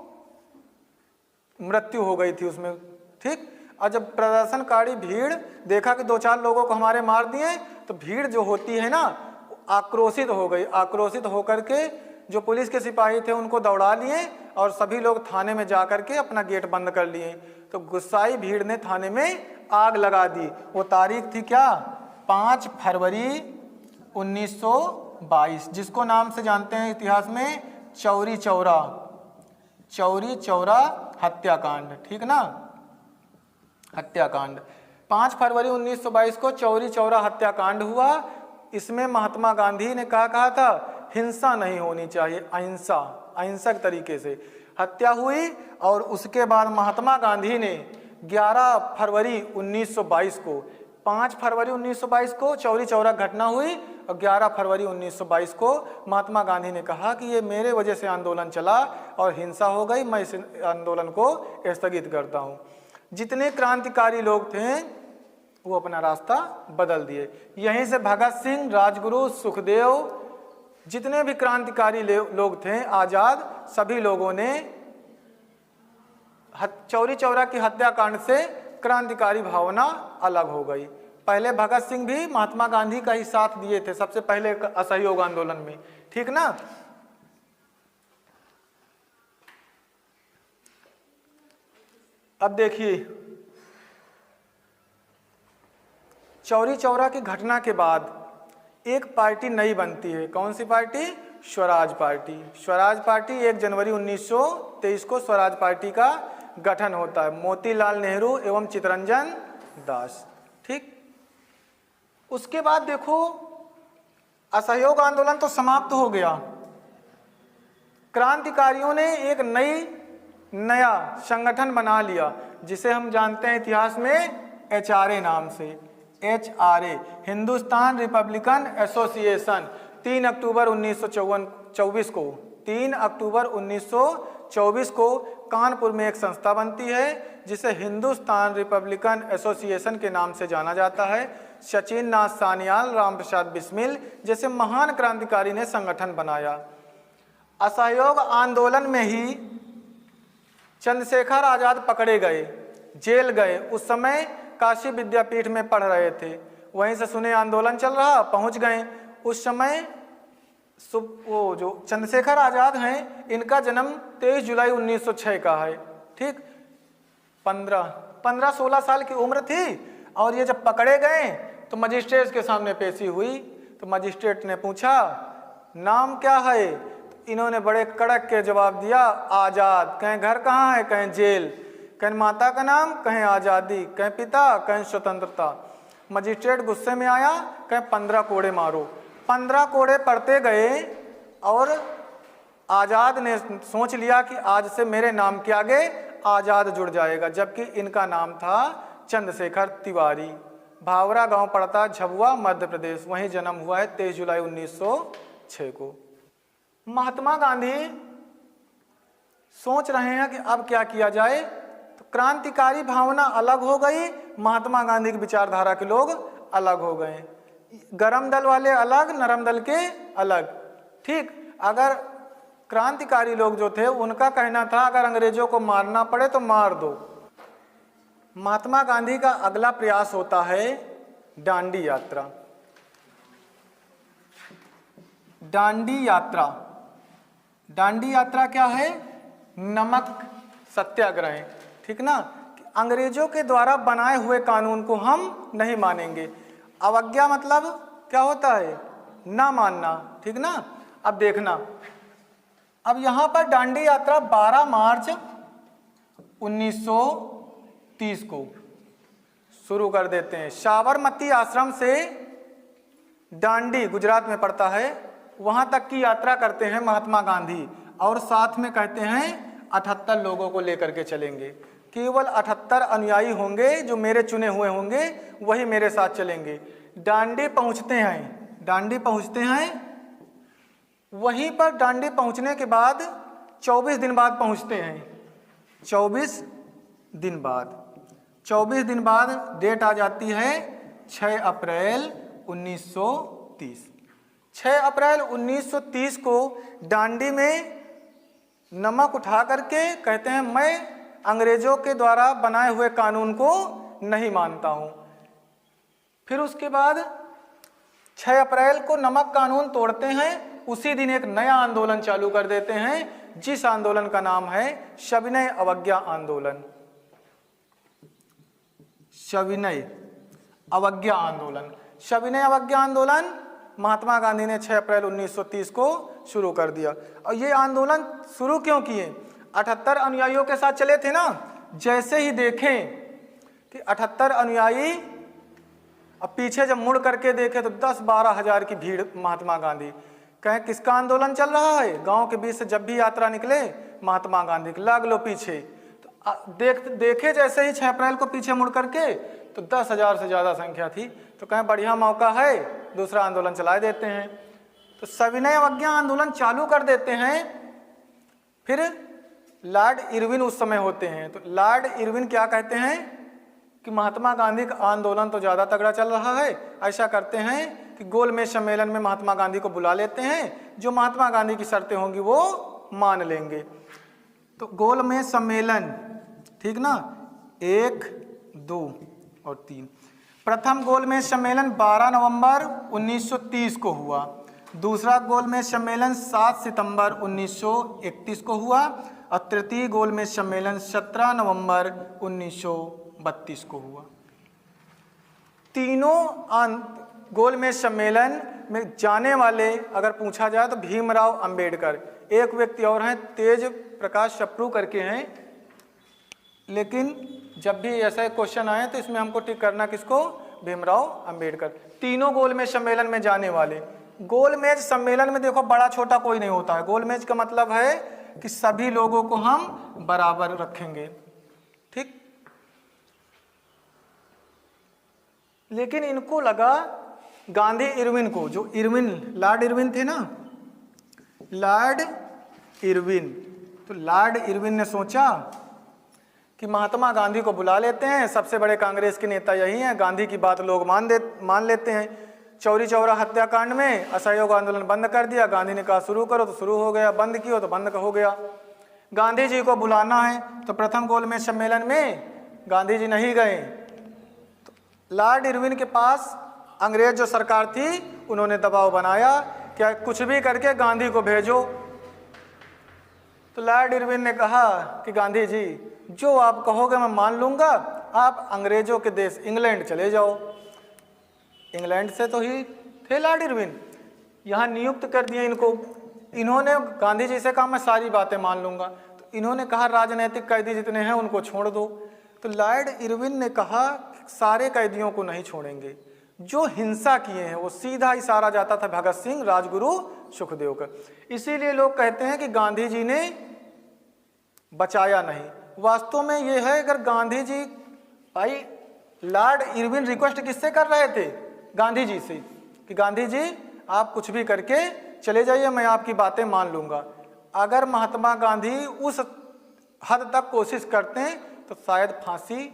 मृत्यु हो गई थी उसमें, ठीक। और जब प्रदर्शनकारी भीड़ देखा कि 2-4 लोगों को हमारे मार दिए, तो भीड़ जो होती है ना आक्रोशित हो गई। आक्रोशित होकर के जो पुलिस के सिपाही थे उनको दौड़ा लिए और सभी लोग थाने में जा कर के अपना गेट बंद कर लिए। तो गुस्साई भीड़ ने थाने में आग लगा दी। वो तारीख थी क्या? 5 फरवरी 1922, जिसको नाम से जानते हैं इतिहास में चौरी चौरा हत्याकांड। ठीक ना, हत्याकांड 5 फरवरी 1922 को चौरी चौरा हत्याकांड हुआ। इसमें महात्मा गांधी ने कहा था हिंसा नहीं होनी चाहिए, अहिंसक तरीके से हत्या हुई। और उसके बाद महात्मा गांधी ने 11 फरवरी 1922 को, 5 फरवरी 1922 को चौरी चौरा घटना हुई और 11 फरवरी 1922 को महात्मा गांधी ने कहा कि ये मेरे वजह से आंदोलन चला और हिंसा हो गई, मैं इस आंदोलन को स्थगित करता हूँ। जितने क्रांतिकारी लोग थे वो अपना रास्ता बदल दिए। यहीं से भगत सिंह, राजगुरु, सुखदेव, जितने भी क्रांतिकारी लोग थे आजाद, सभी लोगों ने चौरी चौरा की हत्याकांड से क्रांतिकारी भावना अलग हो गई। पहले भगत सिंह भी महात्मा गांधी का ही साथ दिए थे सबसे पहले असहयोग आंदोलन में। ठीक ना, अब देखिए चौरी चौरा की घटना के बाद एक पार्टी नई बनती है। कौन सी party? Swaraj party. Swaraj party 1 जनवरी 1923 को स्वराज पार्टी का गठन होता है, मोतीलाल नेहरू एवं चित्तरंजन दास। ठीक, उसके बाद देखो असहयोग आंदोलन तो समाप्त हो गया। क्रांतिकारियों ने एक नया संगठन बना लिया जिसे हम जानते हैं इतिहास में HRA नाम से। HRA हिंदुस्तान रिपब्लिकन एसोसिएशन 3 अक्टूबर 1924 को 3 अक्टूबर 1924 को कानपुर में एक संस्था बनती है जिसे हिंदुस्तान रिपब्लिकन एसोसिएशन के नाम से जाना जाता है। सचिन नाथ सान्याल, राम प्रसाद बिस्मिल जैसे महान क्रांतिकारी ने संगठन बनाया। असहयोग आंदोलन में ही चंद्रशेखर आजाद पकड़े गए, जेल गए। उस समय काशी विद्यापीठ में पढ़ रहे थे, वहीं से सुने आंदोलन चल रहा, पहुंच गए। उस समय वो जो चंद्रशेखर आजाद हैं इनका जन्म 23 जुलाई 1906 का है। ठीक, 15-16 साल की उम्र थी और ये जब पकड़े गए तो मजिस्ट्रेट के सामने पेशी हुई। तो मजिस्ट्रेट ने पूछा नाम क्या है? तो इन्होंने बड़े कड़क के जवाब दिया आजाद। कहें घर कहाँ है? कहें जेल। कहें माता का नाम? कहें आज़ादी। कहें पिता? कहें स्वतंत्रता। मजिस्ट्रेट गुस्से में आया, कहें 15 कोड़े मारो। 15 कोड़े पड़ते गए और आज़ाद ने सोच लिया कि आज से मेरे नाम के आगे आज़ाद जुड़ जाएगा, जबकि इनका नाम था चंद्रशेखर तिवारी। भावरा गांव पड़ता झबुआ मध्य प्रदेश, वहीं जन्म हुआ है 23 जुलाई 1906 को। महात्मा गांधी सोच रहे हैं कि अब क्या किया जाए। तो क्रांतिकारी भावना अलग हो गई, महात्मा गांधी की विचारधारा के लोग अलग हो गए। गरम दल वाले अलग, नरम दल के अलग। ठीक, अगर क्रांतिकारी लोग जो थे उनका कहना था अगर अंग्रेजों को मारना पड़े तो मार दो। महात्मा गांधी का अगला प्रयास होता है दांडी यात्रा। दांडी यात्रा, दांडी यात्रा क्या है? नमक सत्याग्रह। ठीक ना, अंग्रेजों के द्वारा बनाए हुए कानून को हम नहीं मानेंगे। अवज्ञा मतलब क्या होता है? ना मानना। ठीक ना, अब देखना, अब यहां पर दांडी यात्रा 12 मार्च 1930 को शुरू कर देते हैं। साबरमती आश्रम से दांडी गुजरात में पड़ता है, वहां तक की यात्रा करते हैं महात्मा गांधी और साथ में कहते हैं 78 लोगों को लेकर के चलेंगे। केवल 78 अनुयायी होंगे जो मेरे चुने हुए होंगे, वही मेरे साथ चलेंगे। दांडी पहुंचते हैं, दांडी पहुंचते हैं। वहीं पर दांडी पहुंचने के बाद 24 दिन बाद पहुंचते हैं। 24 दिन बाद डेट आ जाती है 6 अप्रैल 1930। 6 अप्रैल 1930 को दांडी में नमक उठा करके कहते हैं मैं अंग्रेजों के द्वारा बनाए हुए कानून को नहीं मानता हूं। फिर उसके बाद 6 अप्रैल को नमक कानून तोड़ते हैं। उसी दिन एक नया आंदोलन चालू कर देते हैं जिस आंदोलन का नाम है सविनय अवज्ञा आंदोलन। सविनय अवज्ञा आंदोलन। सविनय अवज्ञा आंदोलन महात्मा गांधी ने 6 अप्रैल 1930 को शुरू कर दिया। और ये आंदोलन शुरू क्यों किए? 78 अनुयायियों के साथ चले थे ना। जैसे ही देखें कि 78 अनुयायी, अब पीछे जब मुड़ करके देखे तो 10-12 हजार की भीड़। महात्मा गांधी कहें किसका आंदोलन चल रहा है? गांव के बीच से जब भी यात्रा निकले महात्मा गांधी की, लग लो पीछे। तो देखे जैसे ही 6 अप्रैल को पीछे मुड़ करके तो 10,000 से ज़्यादा संख्या थी। तो कहें बढ़िया मौका है, दूसरा आंदोलन चला देते हैं। तो सविनय अवज्ञा आंदोलन चालू कर देते हैं। फिर लॉर्ड इरविन उस समय होते हैं। तो लॉर्ड इरविन क्या कहते हैं कि महात्मा गांधी का आंदोलन तो ज़्यादा तगड़ा चल रहा है, ऐसा करते हैं कि गोलमेज सम्मेलन में महात्मा गांधी को बुला लेते हैं, जो महात्मा गांधी की शर्तें होंगी वो मान लेंगे। तो गोलमेज सम्मेलन, ठीक ना, 1, 2 और 3। प्रथम गोलमेज सम्मेलन 12 नवंबर 1930 को हुआ। दूसरा गोलमेज सम्मेलन 7 सितंबर 1931 को हुआ। और तृतीय गोलमेज सम्मेलन 17 नवंबर 1932 को हुआ। तीनों गोलमेज सम्मेलन में जाने वाले अगर पूछा जाए तो भीमराव अंबेडकर, एक व्यक्ति और हैं तेज प्रकाश चप्रू करके हैं। लेकिन जब भी ऐसा क्वेश्चन आए तो इसमें हमको टिक करना किसको? भीमराव अंबेडकर। तीनों गोलमेज सम्मेलन में जाने वाले। गोलमेज सम्मेलन में देखो बड़ा छोटा कोई नहीं होता है। गोलमेज का मतलब है कि सभी लोगों को हम बराबर रखेंगे, ठीक। लेकिन इनको लगा, गांधी इरविन को, जो इरविन लॉर्ड इरविन थे ना, लॉर्ड इरविन, तो लॉर्ड इरविन ने सोचा कि महात्मा गांधी को बुला लेते हैं, सबसे बड़े कांग्रेस के नेता यही हैं, गांधी की बात लोग मान लेते हैं। चौरी चौरा हत्याकांड में असहयोग आंदोलन बंद कर दिया। गांधी ने कहा शुरू करो तो शुरू हो गया, बंद किया तो बंद हो गया। गांधी जी को बुलाना है तो प्रथम गोलमेज सम्मेलन में गांधी जी नहीं गए। तो लॉर्ड इरविन के पास अंग्रेज जो सरकार थी उन्होंने दबाव बनाया, क्या कुछ भी करके गांधी को भेजो। तो लॉर्ड इरविन ने कहा कि गांधी जी जो आप कहोगे मैं मान लूंगा, आप अंग्रेजों के देश इंग्लैंड चले जाओ। इंग्लैंड से तो ही थे लॉर्ड इरविन, यहाँ नियुक्त कर दिए इनको। इन्होंने गांधी जी से कहा मैं सारी बातें मान लूंगा। तो इन्होंने कहा राजनीतिक कैदी जितने हैं उनको छोड़ दो। तो लॉर्ड इरविन ने कहा सारे कैदियों को नहीं छोड़ेंगे, जो हिंसा किए हैं। वो सीधा इशारा जाता था भगत सिंह, राजगुरु, सुखदेव का। इसीलिए लोग कहते हैं कि गांधी जी ने बचाया नहीं। वास्तव में ये है, अगर गांधी जी, भाई लॉर्ड इरविन रिक्वेस्ट किससे कर रहे थे? गांधी जी से, कि गांधी जी आप कुछ भी करके चले जाइए, मैं आपकी बातें मान लूंगा। अगर महात्मा गांधी उस हद तक कोशिश करते तो शायद फांसी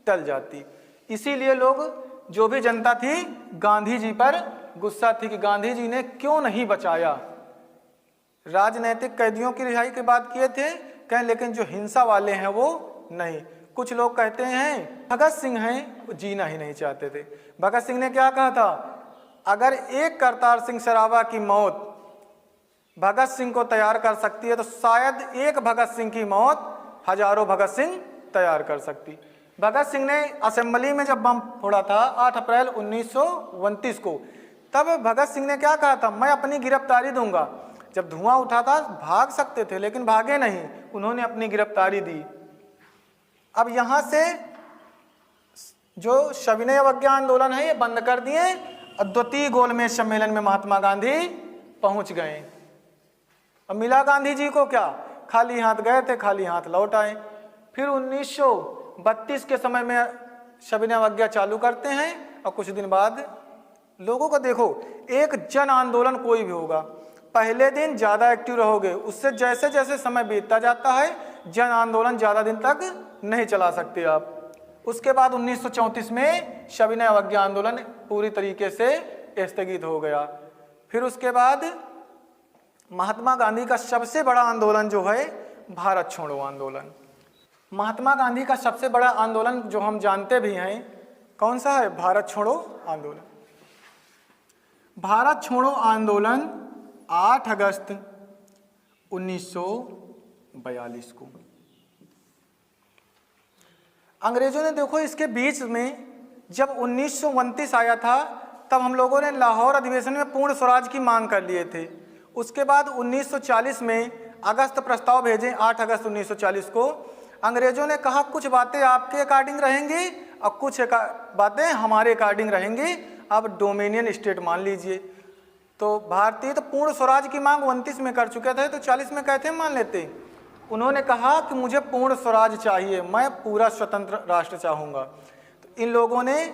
टल जाती। इसीलिए लोग, जो भी जनता थी, गांधी जी पर गुस्सा थी कि गांधी जी ने क्यों नहीं बचाया। राजनीतिक कैदियों की रिहाई की बात किए थे कहें, लेकिन जो हिंसा वाले हैं वो नहीं। कुछ लोग कहते हैं भगत सिंह हैं, वो जीना ही नहीं चाहते थे। भगत सिंह ने क्या कहा था? अगर एक करतार सिंह सरावा की मौत भगत सिंह को तैयार कर सकती है तो शायद एक भगत सिंह की मौत हजारों भगत सिंह तैयार कर सकती। भगत सिंह ने असेंबली में जब बम फोड़ा था 8 अप्रैल 1929 को, तब भगत सिंह ने क्या कहा था? मैं अपनी गिरफ्तारी दूंगा। जब धुआं उठा था भाग सकते थे लेकिन भागे नहीं, उन्होंने अपनी गिरफ्तारी दी। अब यहाँ से जो सविनय अवज्ञा आंदोलन है ये बंद कर दिए। द्वितीय गोलमेज सम्मेलन में महात्मा गांधी पहुंच गए। अब मिला गांधी जी को क्या? खाली हाथ गए थे, खाली हाथ लौट आए। फिर 1932 के समय में सविनय अवज्ञा चालू करते हैं और कुछ दिन बाद लोगों को देखो, एक जन आंदोलन कोई भी होगा, पहले दिन ज़्यादा एक्टिव रहोगे, उससे जैसे जैसे समय बीतता जाता है जन आंदोलन ज़्यादा दिन तक नहीं चला सकते आप। उसके बाद 1934 में सविनय अवज्ञा आंदोलन पूरी तरीके से स्थगित हो गया। फिर उसके बाद महात्मा गांधी का सबसे बड़ा आंदोलन जो है भारत छोड़ो आंदोलन। महात्मा गांधी का सबसे बड़ा आंदोलन जो हम जानते भी हैं कौन सा है? भारत छोड़ो आंदोलन। भारत छोड़ो आंदोलन 8 अगस्त 1932 1942 को। अंग्रेजों ने देखो इसके बीच में जब 1929 आया था तब हम लोगों ने लाहौर अधिवेशन में पूर्ण स्वराज की मांग कर लिए थे। उसके बाद 1940 में अगस्त प्रस्ताव भेजे, 8 अगस्त 1940 को। अंग्रेजों ने कहा कुछ बातें आपके अकॉर्डिंग रहेंगी और कुछ बातें हमारे अकॉर्डिंग रहेंगी, अब डोमिनियन स्टेट मान लीजिए। तो भारतीय तो पूर्ण स्वराज की मांग 29 में कर चुके थे, तो 40 में कहते मान लेते। उन्होंने कहा कि मुझे पूर्ण स्वराज चाहिए, मैं पूरा स्वतंत्र राष्ट्र चाहूँगा। तो इन लोगों ने,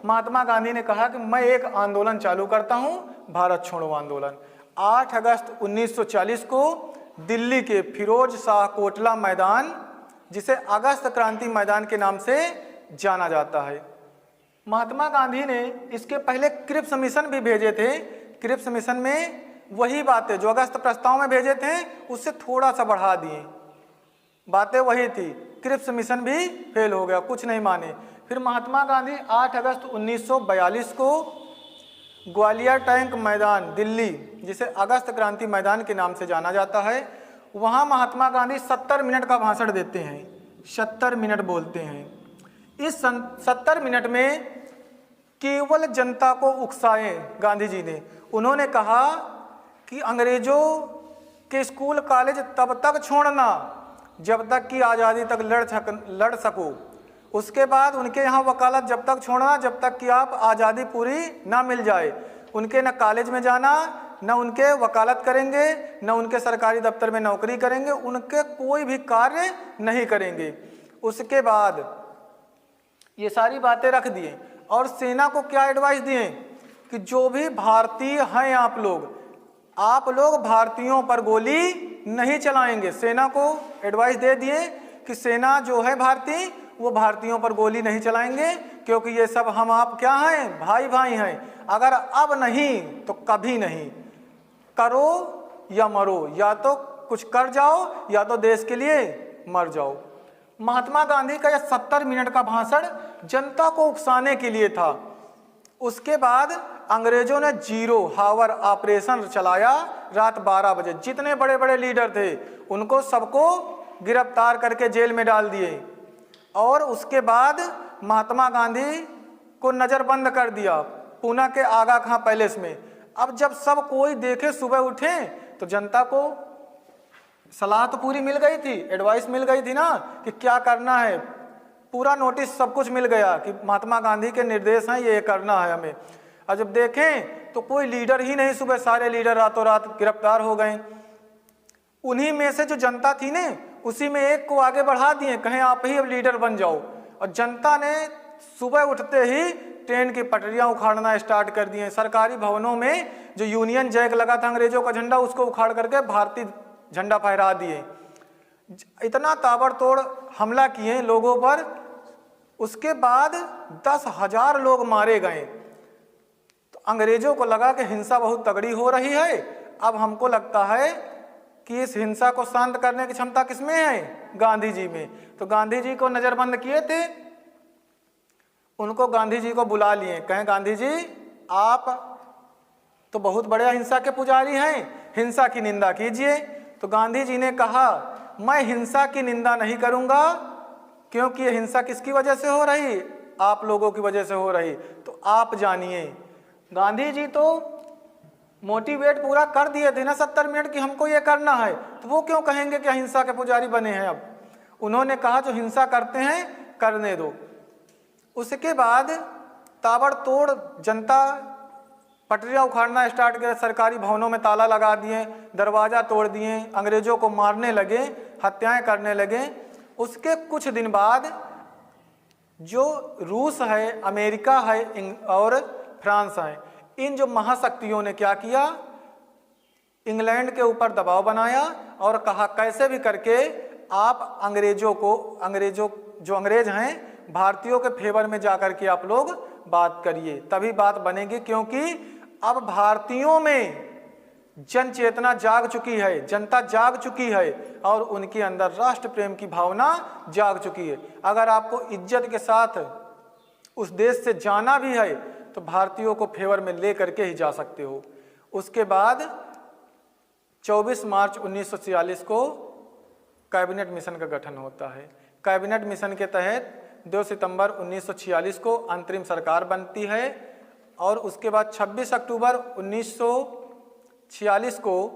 महात्मा गांधी ने कहा कि मैं एक आंदोलन चालू करता हूँ, भारत छोड़ो आंदोलन। 8 अगस्त 1940 को दिल्ली के फिरोज शाह कोटला मैदान, जिसे अगस्त क्रांति मैदान के नाम से जाना जाता है, महात्मा गांधी ने इसके पहले क्रिप्स मिशन भी भेजे थे। क्रिप्स मिशन में वही बातें जो अगस्त प्रस्ताव में भेजे थे उससे थोड़ा सा बढ़ा दिए, बातें वही थी। क्रिप्स मिशन भी फेल हो गया, कुछ नहीं माने। फिर महात्मा गांधी 8 अगस्त 1942 को ग्वालियर टैंक मैदान दिल्ली, जिसे अगस्त क्रांति मैदान के नाम से जाना जाता है, वहाँ महात्मा गांधी 70 मिनट का भाषण देते हैं, 70 मिनट बोलते हैं। इस 70 मिनट में केवल जनता को उकसाए गांधी जी ने। उन्होंने कहा कि अंग्रेजों के स्कूल कॉलेज तब तक छोड़ना जब तक कि आज़ादी तक लड़ सको, उसके बाद उनके यहाँ वकालत जब तक छोड़ना जब तक कि आप आज़ादी पूरी ना मिल जाए। उनके न कॉलेज में जाना, न उनके वकालत करेंगे, न उनके सरकारी दफ्तर में नौकरी करेंगे, उनके कोई भी कार्य नहीं करेंगे। उसके बाद ये सारी बातें रख दिए और सेना को क्या एडवाइस दिए कि जो भी भारतीय हैं आप लोग भारतीयों पर गोली नहीं चलाएंगे। सेना को एडवाइस दे दिए कि सेना जो है भारतीय वो भारतीयों पर गोली नहीं चलाएंगे, क्योंकि ये सब हम आप क्या हैं, भाई भाई हैं। अगर अब नहीं तो कभी नहीं, करो या मरो, या तो कुछ कर जाओ या तो देश के लिए मर जाओ। महात्मा गांधी का यह 70 मिनट का भाषण जनता को उकसाने के लिए था। उसके बाद अंग्रेजों ने जीरो हावर ऑपरेशन चलाया। रात 12 बजे जितने बड़े बड़े लीडर थे उनको सबको गिरफ्तार करके जेल में डाल दिए और उसके बाद महात्मा गांधी को नज़रबंद कर दिया पूना के आगा खां पैलेस में। अब जब सब कोई देखे, सुबह उठे तो जनता को सलाह तो पूरी मिल गई थी, एडवाइस मिल गई थी ना कि क्या करना है, पूरा नोटिस सब कुछ मिल गया कि महात्मा गांधी के निर्देश हैं, ये करना है हमें। और जब देखें तो कोई लीडर ही नहीं, सुबह सारे लीडर रातों रात गिरफ्तार हो गए। उन्हीं में से जो जनता थी ने उसी में एक को आगे बढ़ा दिए, कहें आप ही अब लीडर बन जाओ। और जनता ने सुबह उठते ही ट्रेन की पटरियां उखाड़ना स्टार्ट कर दिए। सरकारी भवनों में जो यूनियन जैक लगा था अंग्रेजों का झंडा, उसको उखाड़ करके भारतीय झंडा फहरा दिए। इतना ताबड़तोड़ हमला किए लोगों पर। उसके बाद 10,000 लोग मारे गए। तो अंग्रेजों को लगा कि हिंसा बहुत तगड़ी हो रही है। अब हमको लगता है कि इस हिंसा को शांत करने की क्षमता किसमें है, गांधी जी में। तो गांधी जी को नजरबंद किए थे, उनको गांधी जी को बुला लिए, कहें गांधी जी आप तो बहुत बड़े हिंसा के पुजारी हैं, हिंसा की निंदा कीजिए। तो गांधी जी ने कहा मैं हिंसा की निंदा नहीं करूंगा, क्योंकि ये हिंसा किसकी वजह से हो रही, आप लोगों की वजह से हो रही। तो आप जानिए, गांधी जी तो मोटिवेट पूरा कर दिए थे ना 70 मिनट कि हमको ये करना है, तो वो क्यों कहेंगे कि हिंसा के पुजारी बने हैं। अब उन्होंने कहा जो हिंसा करते हैं करने दो। उसके बाद ताबड़तोड़ जनता पटरियां उखाड़ना स्टार्ट किया, सरकारी भवनों में ताला लगा दिए, दरवाज़ा तोड़ दिए, अंग्रेजों को मारने लगे, हत्याएं करने लगे। उसके कुछ दिन बाद जो रूस है, अमेरिका है और फ्रांस है, इन जो महाशक्तियों ने क्या किया, इंग्लैंड के ऊपर दबाव बनाया और कहा कैसे भी करके आप अंग्रेज हैं भारतीयों के फेवर में जाकर के आप लोग बात करिए, तभी बात बनेगी। क्योंकि अब भारतीयों में जन चेतना जाग चुकी है, जनता जाग चुकी है और उनके अंदर राष्ट्र प्रेम की भावना जाग चुकी है। अगर आपको इज्जत के साथ उस देश से जाना भी है तो भारतीयों को फेवर में ले करके ही जा सकते हो। उसके बाद 24 मार्च 1946 को कैबिनेट मिशन का गठन होता है। कैबिनेट मिशन के तहत 2 सितंबर 1946 को अंतरिम सरकार बनती है और उसके बाद 26 अक्टूबर 1946 को,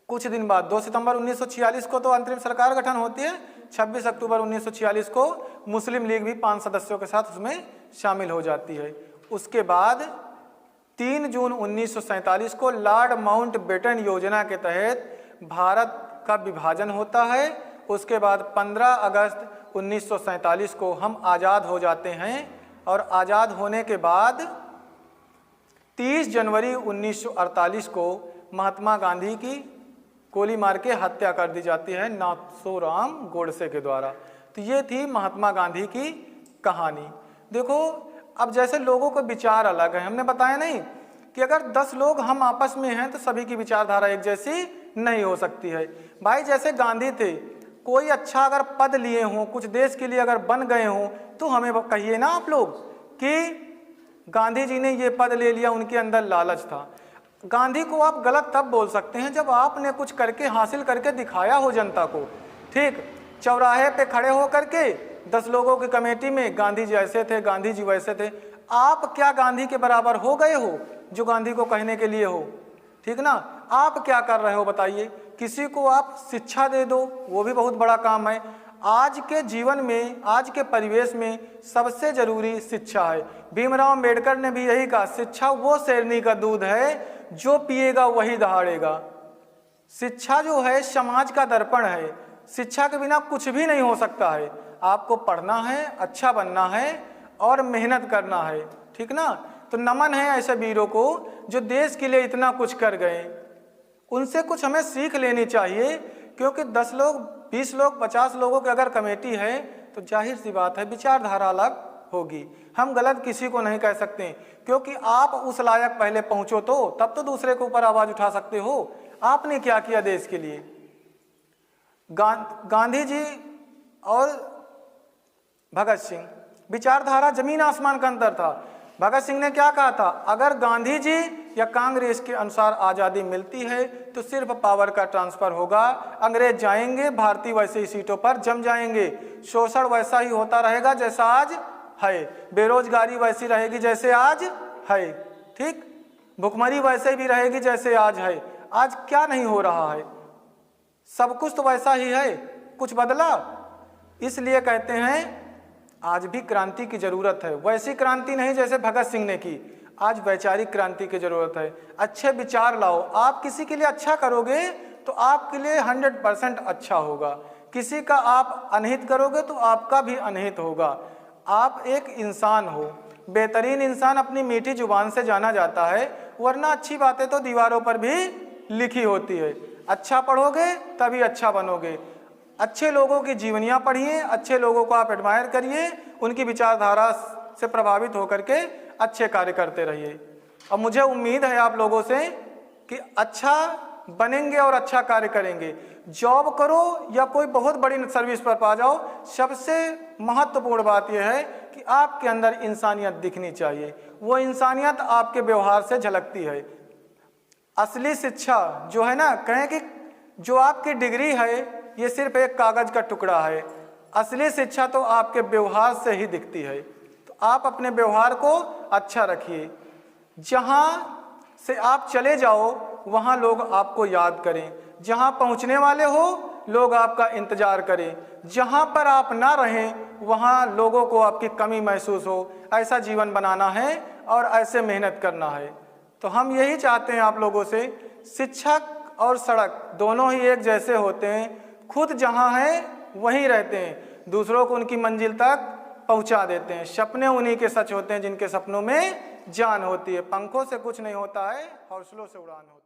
कुछ दिन बाद 2 सितंबर 1946 को तो अंतरिम सरकार गठन होती है, 26 अक्टूबर 1946 को मुस्लिम लीग भी 5 सदस्यों के साथ उसमें शामिल हो जाती है। उसके बाद 3 जून 1947 को लॉर्ड माउंटबेटन योजना के तहत भारत का विभाजन होता है। उसके बाद 15 अगस्त 1947 को हम आज़ाद हो जाते हैं और आज़ाद होने के बाद 30 जनवरी 1948 को महात्मा गांधी की गोली मार के हत्या कर दी जाती है नाथूराम गोडसे के द्वारा। तो ये थी महात्मा गांधी की कहानी। देखो, अब जैसे लोगों के विचार अलग हैं, हमने बताया नहीं कि अगर 10 लोग हम आपस में हैं तो सभी की विचारधारा एक जैसी नहीं हो सकती है। भाई जैसे गांधी थे, कोई अच्छा अगर पद लिए हों, कुछ देश के लिए अगर बन गए हों, तो हमें कहिए ना आप लोग कि गांधी जी ने ये पद ले लिया, उनके अंदर लालच था। गांधी को आप गलत तब बोल सकते हैं जब आपने कुछ करके हासिल करके दिखाया हो जनता को। ठीक, चौराहे पे खड़े हो करके 10 लोगों की कमेटी में गांधी जी ऐसे थे, गांधी जी वैसे थे, आप क्या गांधी के बराबर हो गए हो जो गांधी को कहने के लिए हो? ठीक ना, आप क्या कर रहे हो बताइए? किसी को आप शिक्षा दे दो, वो भी बहुत बड़ा काम है। आज के जीवन में, आज के परिवेश में सबसे जरूरी शिक्षा है। भीमराव अंबेडकर ने भी यही कहा, शिक्षा वो शेरनी का दूध है जो पिएगा वही दहाड़ेगा। शिक्षा जो है समाज का दर्पण है, शिक्षा के बिना कुछ भी नहीं हो सकता है। आपको पढ़ना है, अच्छा बनना है और मेहनत करना है। ठीक ना, तो नमन है ऐसे वीरों को जो देश के लिए इतना कुछ कर गए। उनसे कुछ हमें सीख लेनी चाहिए, क्योंकि 10 लोग, 20 लोग, 50 लोगों की अगर कमेटी है तो जाहिर सी बात है विचारधारा अलग होगी। हम गलत किसी को नहीं कह सकते, क्योंकि आप उस लायक पहले पहुंचो तो तब तो दूसरे के ऊपर आवाज उठा सकते हो। आपने क्या किया देश के लिए? गांधी जी और भगत सिंह, विचारधारा जमीन आसमान का अंतर था। भगत सिंह ने क्या कहा था, अगर गांधी जी या कांग्रेस के अनुसार आज़ादी मिलती है तो सिर्फ पावर का ट्रांसफर होगा, अंग्रेज जाएंगे, भारतीय वैसे ही सीटों पर जम जाएंगे, शोषण वैसा ही होता रहेगा जैसा आज है, बेरोजगारी वैसी रहेगी जैसे आज है, ठीक, भुखमरी वैसे भी रहेगी जैसे आज है। आज क्या नहीं हो रहा है? सब कुछ तो वैसा ही है, कुछ बदला? इसलिए कहते हैं आज भी क्रांति की जरूरत है, वैसी क्रांति नहीं जैसे भगत सिंह ने की, आज वैचारिक क्रांति की जरूरत है। अच्छे विचार लाओ, आप किसी के लिए अच्छा करोगे तो आपके लिए 100% अच्छा होगा, किसी का आप अनहित करोगे तो आपका भी अनहित होगा। आप एक इंसान हो, बेहतरीन इंसान अपनी मीठी जुबान से जाना जाता है, वरना अच्छी बातें तो दीवारों पर भी लिखी होती है। अच्छा पढ़ोगे तभी अच्छा बनोगे। अच्छे लोगों की जीवनियाँ पढ़िए, अच्छे लोगों को आप एडमायर करिए, उनकी विचारधारा से प्रभावित होकर के अच्छे कार्य करते रहिए। अब मुझे उम्मीद है आप लोगों से कि अच्छा बनेंगे और अच्छा कार्य करेंगे। जॉब करो या कोई बहुत बड़ी सर्विस पर पा जाओ, सबसे महत्वपूर्ण बात यह है कि आपके अंदर इंसानियत दिखनी चाहिए। वो इंसानियत आपके व्यवहार से झलकती है। असली शिक्षा जो है ना, कहें कि जो आपकी डिग्री है ये सिर्फ एक कागज का टुकड़ा है, असली शिक्षा तो आपके व्यवहार से ही दिखती है। तो आप अपने व्यवहार को अच्छा रखिए, जहाँ से आप चले जाओ वहाँ लोग आपको याद करें, जहाँ पहुँचने वाले हो लोग आपका इंतजार करें, जहाँ पर आप ना रहें वहाँ लोगों को आपकी कमी महसूस हो। ऐसा जीवन बनाना है और ऐसे मेहनत करना है। तो हम यही चाहते हैं आप लोगों से, शिक्षक और सड़क दोनों ही एक जैसे होते हैं, खुद जहाँ हैं वहीं रहते हैं, दूसरों को उनकी मंजिल तक पहुँचा देते हैं। सपने उन्हीं के सच होते हैं जिनके सपनों में जान होती है। पंखों से कुछ नहीं होता है, हौसलों से उड़ान होती है।